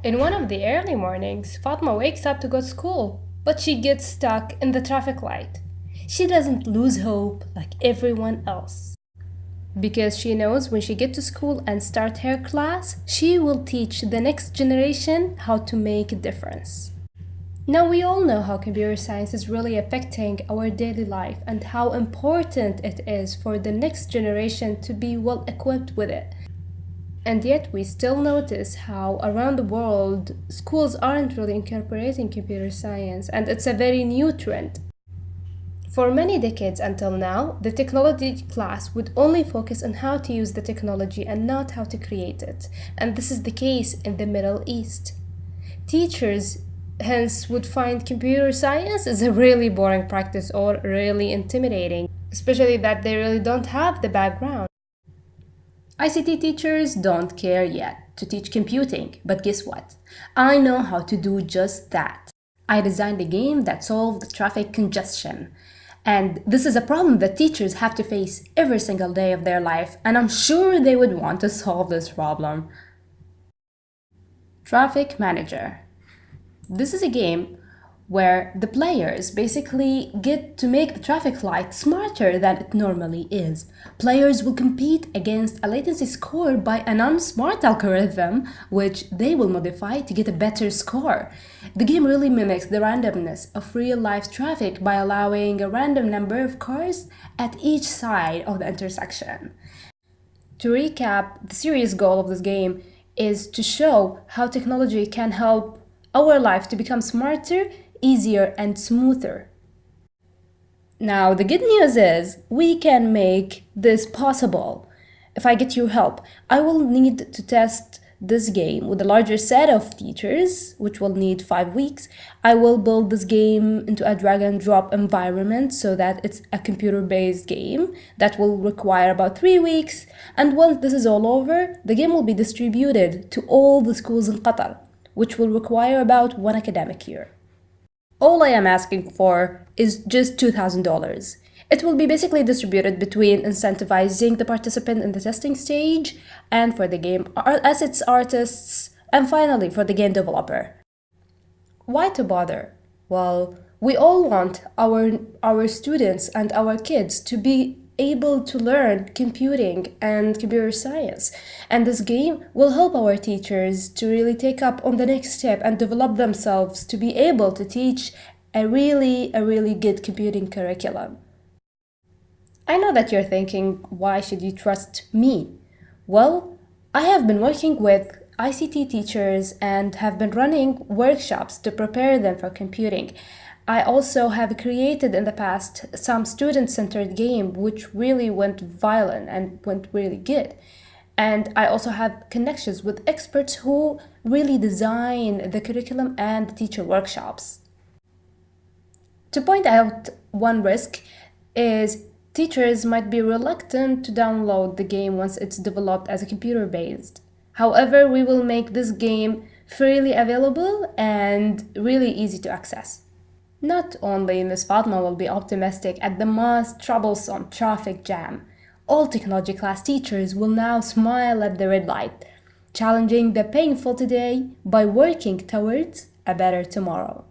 In one of the early mornings, Fatma wakes up to go to school, but she gets stuck in the traffic light. She doesn't lose hope like everyone else, because she knows when she gets to school and start her class, she will teach the next generation how to make a difference. Now we all know how computer science is really affecting our daily life and how important it is for the next generation to be well equipped with it. And yet we still notice how around the world schools aren't really incorporating computer science, and it's a very new trend. For many decades until now, the technology class would only focus on how to use the technology and not how to create it. And this is the case in the Middle East. Teachers hence would find computer science is a really boring practice or really intimidating, especially that they really don't have the background. ICT teachers don't care yet to teach computing, but guess what? I know how to do just that. I designed a game that solved traffic congestion. And this is a problem that teachers have to face every single day of their life, and I'm sure they would want to solve this problem. Traffic Manager. This is a game where the players basically get to make the traffic light smarter than it normally is. Players will compete against a latency score by a non-smart algorithm, which they will modify to get a better score. The game really mimics the randomness of real-life traffic by allowing a random number of cars at each side of the intersection. To recap, the serious goal of this game is to show how technology can help our life to become smarter, easier, and smoother. Now, the good news is we can make this possible. If I get your help, I will need to test this game with a larger set of teachers, which will need 5 weeks. I will build this game into a drag and drop environment so that it's a computer-based game that will require about 3 weeks. And once this is all over, the game will be distributed to all the schools in Qatar, which will require about 1 academic year. All I am asking for is just $2,000. It will be basically distributed between incentivizing the participant in the testing stage and for the game assets artists, and finally for the game developer. Why to bother? Well, we all want our students and our kids to be able to learn computing and computer science, and this game will help our teachers to really take up on the next step and develop themselves to be able to teach a really good computing curriculum. I know that you're thinking, why should you trust me? Well, I have been working with ICT teachers and have been running workshops to prepare them for computing. I also have created in the past some student-centered game which really went violent and went really good. And I also have connections with experts who really design the curriculum and the teacher workshops. To point out one risk is teachers might be reluctant to download the game once it's developed as a computer-based. However, we will make this game freely available and really easy to access. Not only Ms. Fatma will be optimistic at the most troublesome traffic jam, all technology class teachers will now smile at the red light, challenging the painful today by working towards a better tomorrow.